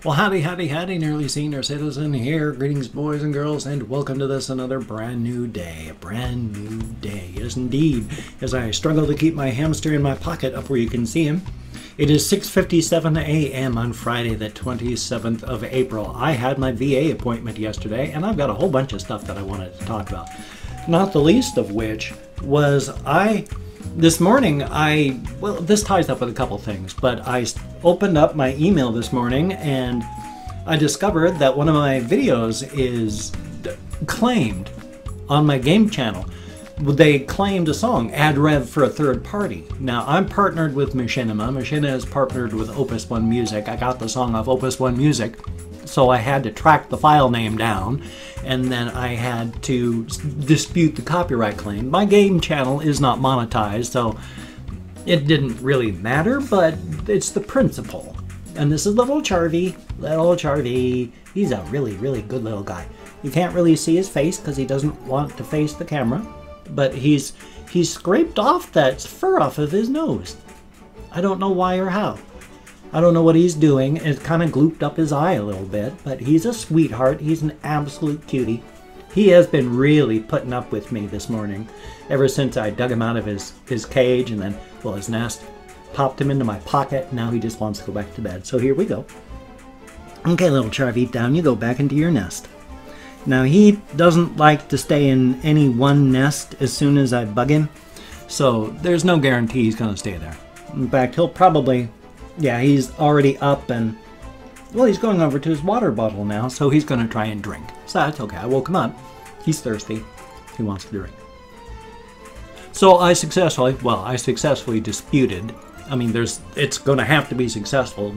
Well, howdy, howdy, howdy, nearly senior citizen here. Greetings, boys and girls, and welcome to this another brand new day. A brand new day, yes indeed. As I struggle to keep my hamster in my pocket up where you can see him. It is 6:57 a.m. on Friday, the 27th of April. I had my VA appointment yesterday, and I've got a whole bunch of stuff that I wanted to talk about. Not the least of which was this morning, well, this ties up with a couple things, but I opened up my email this morning and I discovered that one of my videos is claimed on my game channel. They claimed a song, ad rev for a third party. Now, I'm partnered with Machinima. Machinima is partnered with Opus One Music. I got the song off Opus One Music, so I had to track the file name down, and then I had to dispute the copyright claim. My game channel is not monetized, so it didn't really matter, but it's the principle. And this is little Charvy. He's a really, really good little guy. You can't really see his face because he doesn't want to face the camera, but he's scraped off that fur off of his nose. I don't know why or how. I don't know what he's doing. It kind of glooped up his eye a little bit, but he's a sweetheart. He's an absolute cutie. He has been really putting up with me this morning ever since I dug him out of his cage and then, well, his nest, popped him into my pocket. Now he just wants to go back to bed. So here we go. Okay, little Charvy, down you go back into your nest. Now, he doesn't like to stay in any one nest as soon as I bug him, so there's no guarantee he's going to stay there. In fact, he'll probably... Yeah, he's already up and, well, he's going over to his water bottle now, so he's going to try and drink. So that's okay. I woke him up. He's thirsty. He wants to drink. So I successfully disputed. I mean, it's going to have to be successful.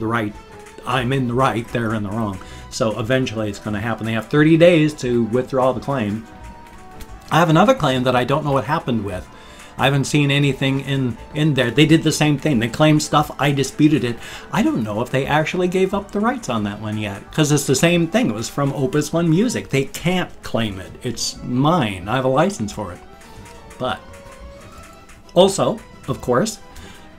I'm in the right, they're in the wrong. So eventually it's going to happen. They have 30 days to withdraw the claim. I have another claim that I don't know what happened with. I haven't seen anything in there. They did the same thing. They claimed stuff. I disputed it. I don't know if they actually gave up the rights on that one yet, because it's the same thing. It was from Opus One Music. They can't claim it. It's mine. I have a license for it. But also, of course,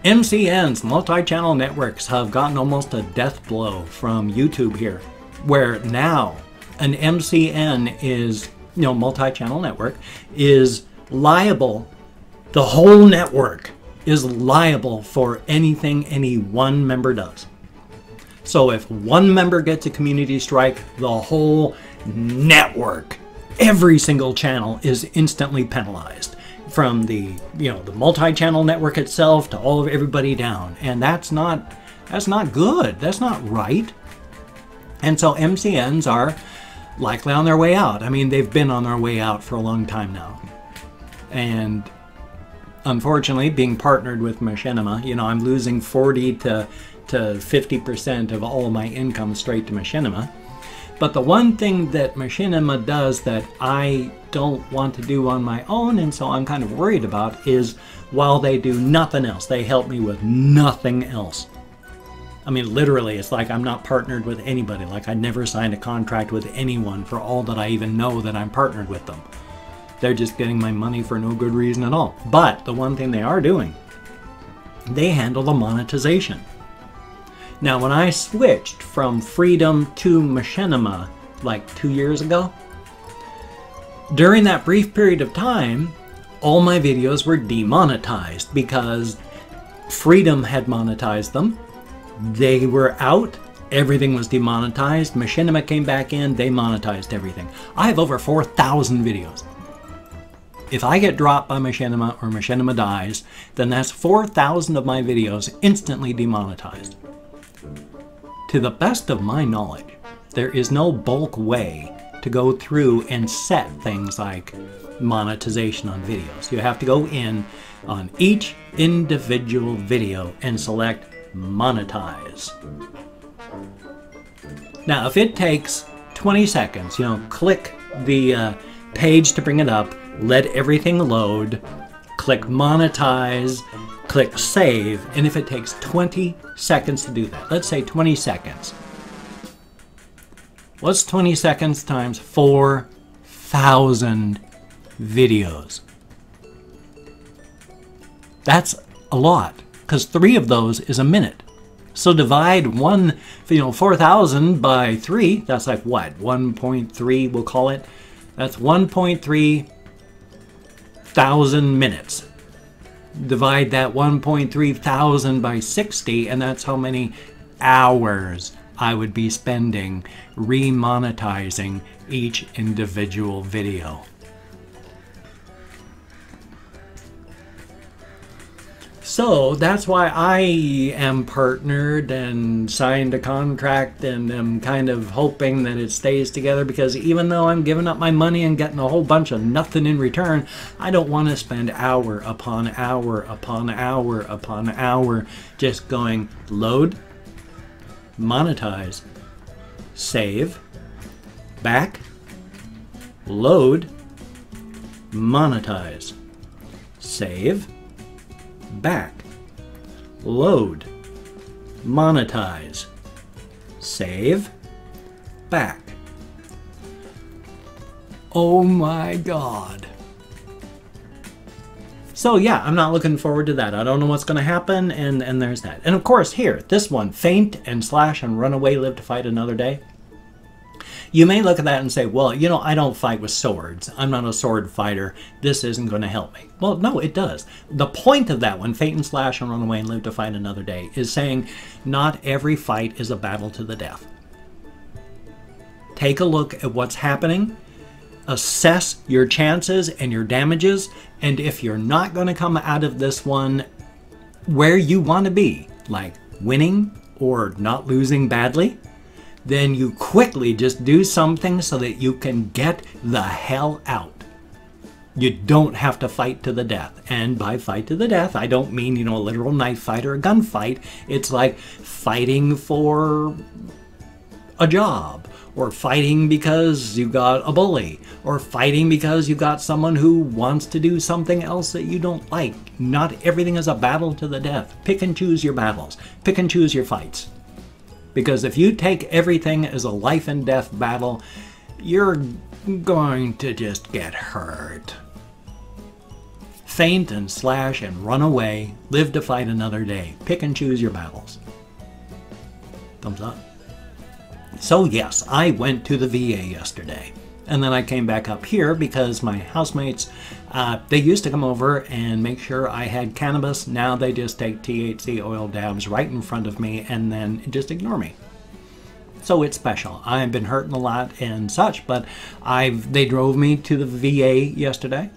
MCNs, multi-channel networks, have gotten almost a death blow from YouTube here, where now an MCN is, multi-channel network, is liable. The whole network is liable for anything any one member does. So if one member gets a community strike, the whole network, every single channel is instantly penalized. From the multi-channel network itself to all of everybody down. And that's not good. That's not right. And so MCNs are likely on their way out. I mean, they've been on their way out for a long time now. And unfortunately, being partnered with Machinima, I'm losing 40 to 50% of all of my income straight to Machinima. But the one thing that Machinima does that I don't want to do on my own, and so I'm kind of worried about, is while they do nothing else, they help me with nothing else. I mean, literally, it's like I'm not partnered with anybody. Like I never signed a contract with anyone for all that I even know that I'm partnered with them. They're just getting my money for no good reason at all. But the one thing they are doing, they handle the monetization. Now, when I switched from Freedom to Machinima like 2 years ago, during that brief period of time, all my videos were demonetized because Freedom had monetized them. They were out. Everything was demonetized. Machinima came back in. They monetized everything. I have over 4,000 videos. If I get dropped by Machinima or Machinima dies, then that's 4,000 of my videos instantly demonetized. To the best of my knowledge, there is no bulk way to go through and set things like monetization on videos. You have to go in on each individual video and select monetize. Now, if it takes 20 seconds, click the page to bring it up, let everything load, click monetize, click save, and if it takes 20 seconds to do that, let's say 20 seconds. What's 20 seconds times 4,000 videos? That's a lot, because 3 of those is a minute. So divide 4,000 by 3. That's like what? 1.3, we'll call it. That's 1.3 thousand minutes. Divide that 1.3 thousand by 60, and that's how many hours I would be spending remonetizing each individual video. So that's why I am partnered and signed a contract and am kind of hoping that it stays together, because even though I'm giving up my money and getting a whole bunch of nothing in return, I don't want to spend hour upon hour upon hour upon hour just going load, monetize, save, back, load, monetize, save, back, load, monetize, save, back. Oh my God. So yeah, I'm not looking forward to that. I don't know what's going to happen, and there's that. And of course here, this one, faint and slash and run away, live to fight another day. You may look at that and say, well, you know, I don't fight with swords. I'm not a sword fighter. This isn't going to help me. Well, no, it does. The point of that one, faint and slash and run away and live to fight another day, is saying not every fight is a battle to the death. Take a look at what's happening. Assess your chances and your damages. And if you're not going to come out of this one where you want to be, like winning or not losing badly, then you quickly just do something so that you can get the hell out. You don't have to fight to the death. And by fight to the death, I don't mean, you know, a literal knife fight or a gunfight. It's like fighting for a job, or fighting because you got a bully, or fighting because you got someone who wants to do something else that you don't like. Not everything is a battle to the death. Pick and choose your battles. Pick and choose your fights. Because if you take everything as a life and death battle, you're going to just get hurt. Faint and slash and run away, live to fight another day. Pick and choose your battles. Thumbs up. So yes, I went to the VA yesterday. And then I came back up here because my housemates, they used to come over and make sure I had cannabis. Now they just take THC oil dabs right in front of me and then just ignore me. So it's special. I've been hurting a lot and such, but they drove me to the VA yesterday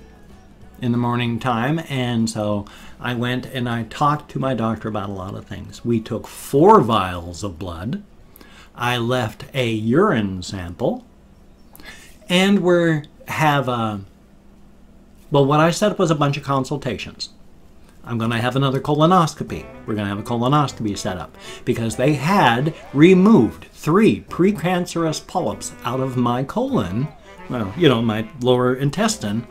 in the morning time. And so I went and I talked to my doctor about a lot of things. We took 4 vials of blood. I left a urine sample. And well, what I set up was a bunch of consultations. I'm going to have another colonoscopy. We're going to have a colonoscopy set up because they had removed 3 precancerous polyps out of my colon, well, you know, my lower intestine,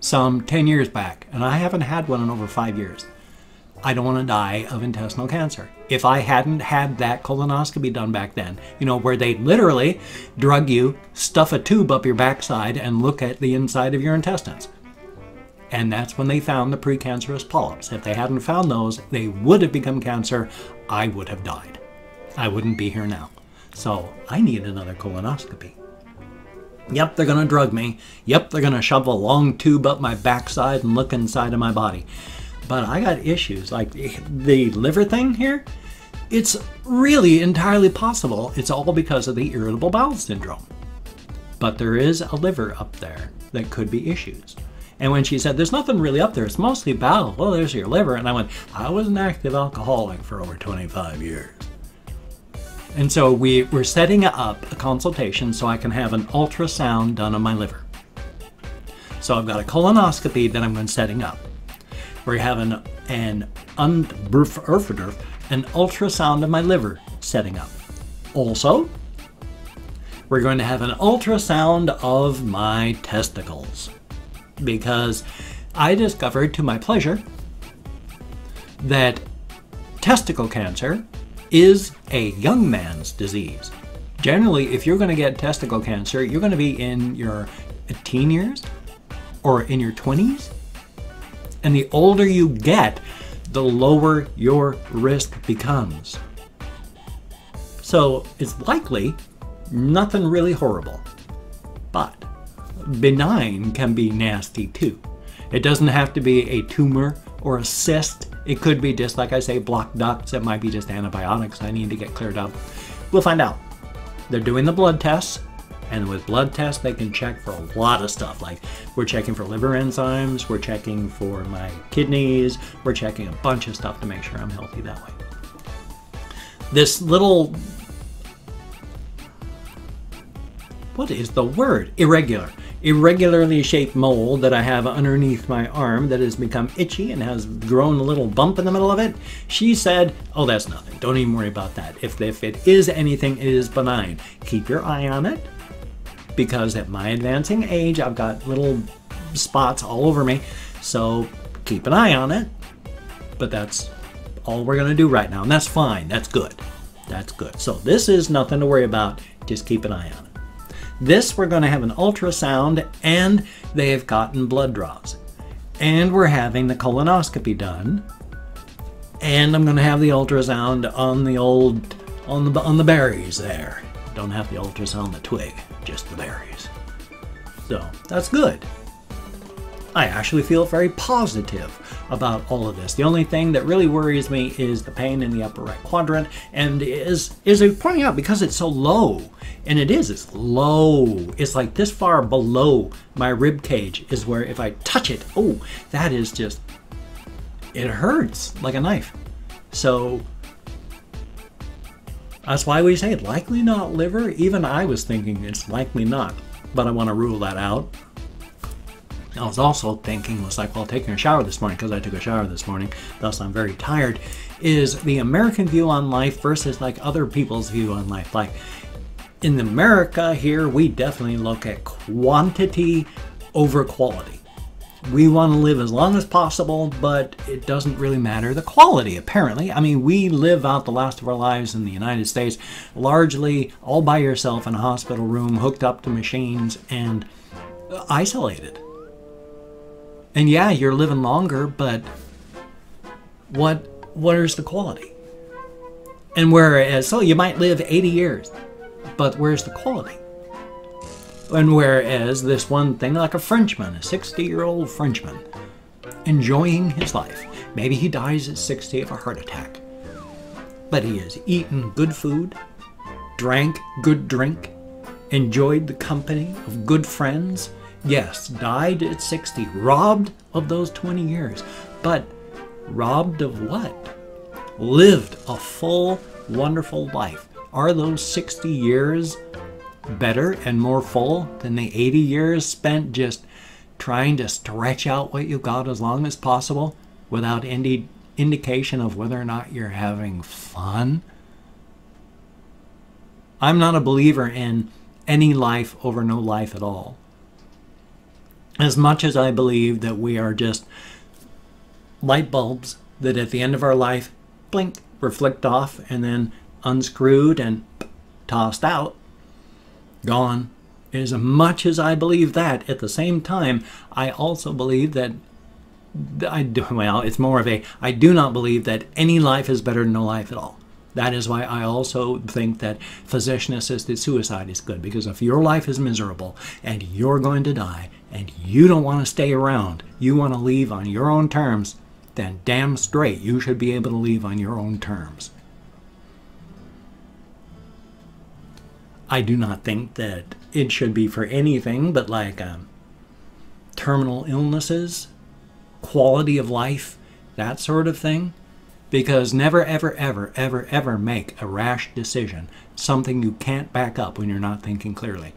some 10 years back. And I haven't had one in over 5 years. I don't want to die of intestinal cancer. If I hadn't had that colonoscopy done back then, you know, where they literally drug you, stuff a tube up your backside, and look at the inside of your intestines. And that's when they found the precancerous polyps. If they hadn't found those, they would have become cancer. I would have died. I wouldn't be here now. So I need another colonoscopy. Yep, they're going to drug me. Yep, they're going to shove a long tube up my backside and look inside of my body. But I got issues like the liver thing here. It's really entirely possible it's all because of the irritable bowel syndrome. But there is a liver up there that could be issues. And when she said, there's nothing really up there, it's mostly bowel. Well, there's your liver. And I went, I was an active alcoholic for over 25 years. And so we're setting up a consultation so I can have an ultrasound done on my liver. So I've got a colonoscopy that I'm going to setting up. We're having an ultrasound of my liver setting up. Also, we're going to have an ultrasound of my testicles because I discovered to my pleasure that testicle cancer is a young man's disease. Generally, if you're going to get testicle cancer, you're going to be in your teen years or in your 20s. And the older you get, the lower your risk becomes. So it's likely nothing really horrible. But benign can be nasty too. It doesn't have to be a tumor or a cyst. It could be just, like I say, blocked ducts. It might be just antibiotics I need to get cleared up. We'll find out. They're doing the blood tests, and with blood tests they can check for a lot of stuff. Like, we're checking for liver enzymes, we're checking for my kidneys, we're checking a bunch of stuff to make sure I'm healthy that way. This little, what is the word? Irregularly shaped mole that I have underneath my arm that has become itchy and has grown a little bump in the middle of it. She said, oh, that's nothing. Don't even worry about that. If it is anything, it is benign. Keep your eye on it, because at my advancing age, I've got little spots all over me. So keep an eye on it. But that's all we're going to do right now. And that's fine. That's good. That's good. So this is nothing to worry about. Just keep an eye on it. This, we're going to have an ultrasound, and they have gotten blood draws. And we're having the colonoscopy done. And I'm going to have the ultrasound on the on the berries there. Don't have the ultrasound on the twig, just the berries. So that's good. I actually feel very positive about all of this. The only thing that really worries me is the pain in the upper right quadrant, and is pointing out, because it's so low, and it's low. It's like this far below my rib cage is where if I touch it, oh, that is just, it hurts like a knife. So that's why we say likely not liver. Even I was thinking it's likely not, but I want to rule that out. I was also thinking, was like, while taking a shower this morning, because I took a shower this morning, thus I'm very tired, is the American view on life versus like other people's view on life. Like in America here, we definitely look at quantity over quality. We want to live as long as possible, but it doesn't really matter the quality, apparently. I mean, we live out the last of our lives in the United States largely all by yourself in a hospital room, hooked up to machines and isolated. And yeah, you're living longer, but what is the quality? And whereas, so you might live 80 years, but where's the quality? And whereas this one thing, like a Frenchman, a 60-year-old Frenchman, enjoying his life. Maybe he dies at 60 of a heart attack, but he has eaten good food, drank good drink, enjoyed the company of good friends. Yes, died at 60, robbed of those 20 years. But robbed of what? Lived a full, wonderful life. Are those 60 years better and more full than the 80 years spent just trying to stretch out what you got as long as possible without any indication of whether or not you're having fun? I'm not a believer in any life over no life at all. As much as I believe that we are just light bulbs that at the end of our life, blink, were flicked off and then unscrewed and tossed out, gone. As much as I believe that, at the same time, I also believe that I do not believe that any life is better than no life at all. That is why I also think that physician-assisted suicide is good, because if your life is miserable and you're going to die and you don't want to stay around, you want to leave on your own terms, then damn straight you should be able to leave on your own terms. I do not think that it should be for anything but like terminal illnesses, quality of life, that sort of thing. Because never, ever, ever, ever, ever make a rash decision, something you can't back up when you're not thinking clearly.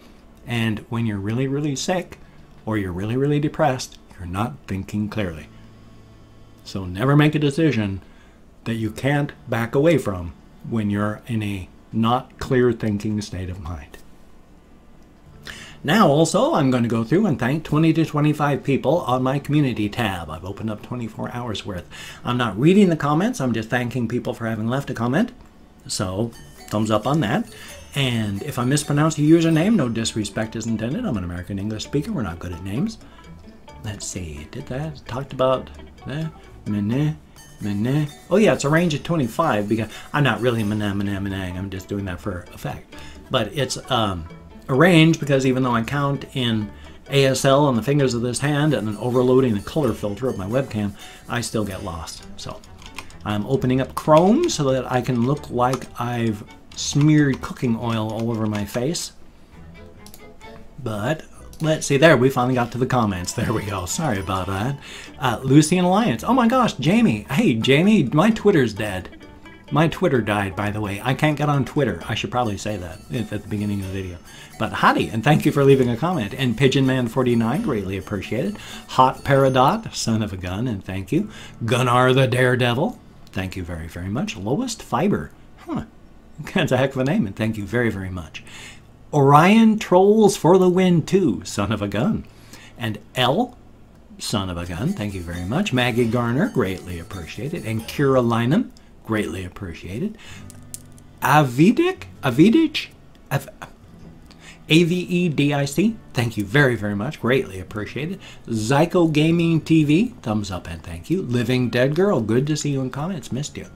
And when you're really, really sick or you're really, really depressed, you're not thinking clearly. So never make a decision that you can't back away from when you're in a not clear thinking state of mind. Now also, I'm going to go through and thank 20 to 25 people on my community tab. I've opened up 24 hours worth. I'm not reading the comments, I'm just thanking people for having left a comment. So, thumbs up on that. And if I mispronounce a username, no disrespect is intended. I'm an American English speaker, we're not good at names. Let's see, did that? Talked about Oh yeah, it's a range of 25 because I'm not really manang. I'm just doing that for effect. But it's a range because even though I count in ASL on the fingers of this hand and then overloading the color filter of my webcam, I still get lost. So I'm opening up Chrome so that I can look like I've smeared cooking oil all over my face. But let's see, there, we finally got to the comments. There we go. Sorry about that. Lucian Alliance. Oh my gosh, Jamie. Hey, Jamie, my Twitter's dead. My Twitter died, by the way. I can't get on Twitter. I should probably say that at the beginning of the video. But howdy, and thank you for leaving a comment. And Pigeonman49, greatly appreciated. Hot Paradot, son of a gun, and thank you. Gunnar the Daredevil, thank you very, very much. Lowest Fiber, that's a heck of a name, and thank you very, very much. Orion Trolls for the Win too, son of a gun. And L, son of a gun, thank you very much. Maggie Garner, greatly appreciated. And Kira Lynham, greatly appreciated. Avidic, AVEDIC, thank you very, very much. Greatly appreciated. Zyko Gaming TV, thumbs up and thank you. Living Dead Girl, good to see you in comments. Missed you.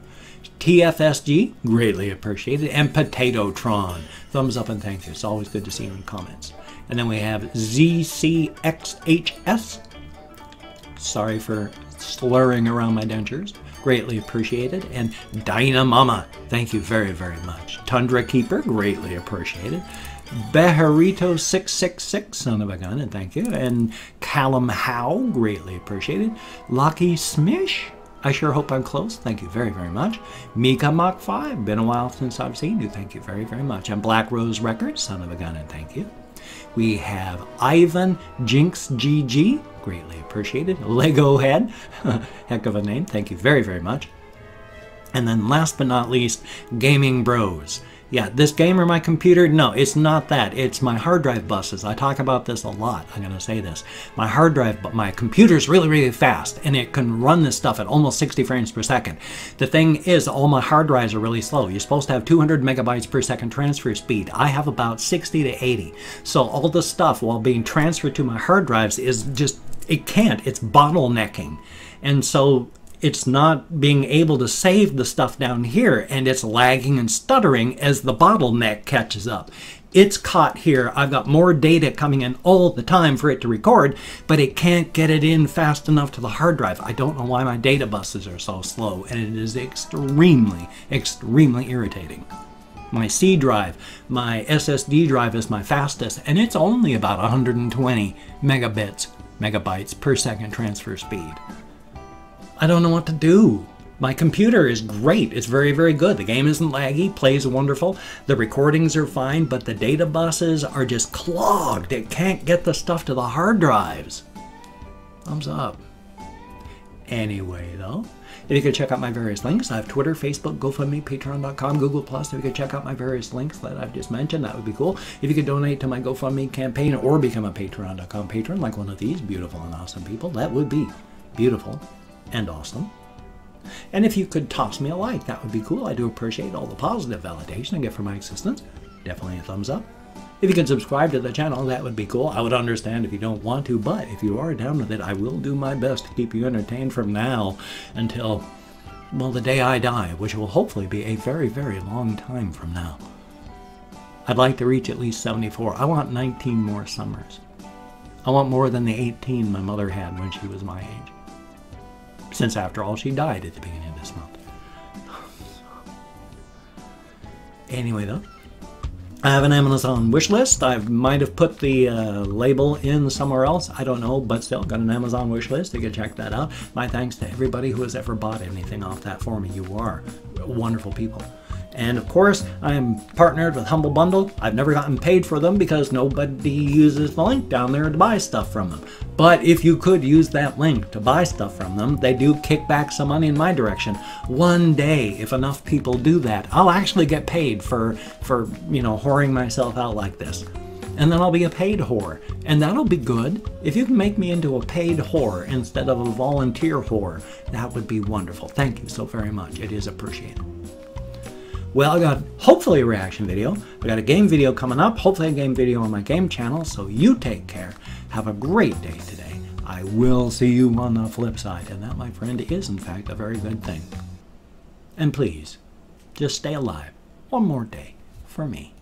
TFSG, greatly appreciated. And Potato Tron, thumbs up and thank you. It's always good to see you in comments. And then we have ZCXHS. Sorry for slurring around my dentures. Greatly appreciated. And Dynamama, thank you very, very much. Tundra Keeper, greatly appreciated. Beharito666, son of a gun, and thank you. And Callum Howe, greatly appreciated. Lucky Smish, I sure hope I'm close. Thank you very, very much. Mika Mach 5, been a while since I've seen you. Thank you very, very much. And Black Rose Records, son of a gun, and thank you. We have Ivan Jinx GG, greatly appreciated. Lego Head, heck of a name. Thank you very, very much. And then last but not least, Gaming Bros. Yeah, this game or my computer? No, it's not that. It's my hard drive buses. I talk about this a lot. I'm going to say this. My hard drive, but my computer's really, really fast, and it can run this stuff at almost 60 frames per second. The thing is, all my hard drives are really slow. You're supposed to have 200 megabytes per second transfer speed. I have about 60 to 80. So all the stuff while being transferred to my hard drives is just, it can't. It's bottlenecking. And so it's not being able to save the stuff down here, and it's lagging and stuttering as the bottleneck catches up. It's caught here. I've got more data coming in all the time for it to record, but it can't get it in fast enough to the hard drive. I don't know why my data buses are so slow, and it is extremely, extremely irritating. My C drive, my SSD drive is my fastest, and it's only about 120 megabytes per second transfer speed. I don't know what to do. My computer is great. It's very, very good. The game isn't laggy, plays wonderful. The recordings are fine, but the data buses are just clogged. It can't get the stuff to the hard drives. Thumbs up. Anyway, though, if you could check out my various links, I have Twitter, Facebook, GoFundMe, Patreon.com, Google+. If you could check out my various links that I've just mentioned, that would be cool. If you could donate to my GoFundMe campaign or become a Patreon.com patron like one of these beautiful and awesome people, that would be beautiful and awesome. And if you could toss me a like, that would be cool. I do appreciate all the positive validation I get from my existence. Definitely a thumbs up. If you could subscribe to the channel, that would be cool. I would understand if you don't want to, but if you are down with it, I will do my best to keep you entertained from now until, well, the day I die, which will hopefully be a very, very long time from now. I'd like to reach at least 74. I want 19 more summers. I want more than the 18 my mother had when she was my age. Since, after all, she died at the beginning of this month. Anyway, though, I have an Amazon wish list. I might have put the label in somewhere else. I don't know, but still, got an Amazon wish list. You can check that out. My thanks to everybody who has ever bought anything off that for me. You are wonderful people. And of course, I am partnered with Humble Bundle. I've never gotten paid for them because nobody uses the link down there to buy stuff from them. But if you could use that link to buy stuff from them, they do kick back some money in my direction. One day, if enough people do that, I'll actually get paid for you know, whoring myself out like this. And then I'll be a paid whore. And that'll be good. If you can make me into a paid whore instead of a volunteer whore, that would be wonderful. Thank you so very much. It is appreciated. Well, I got hopefully a reaction video. I got a game video coming up, hopefully a game video on my game channel, so you take care. Have a great day today. I will see you on the flip side. And that, my friend, is in fact a very good thing. And please, just stay alive one more day for me.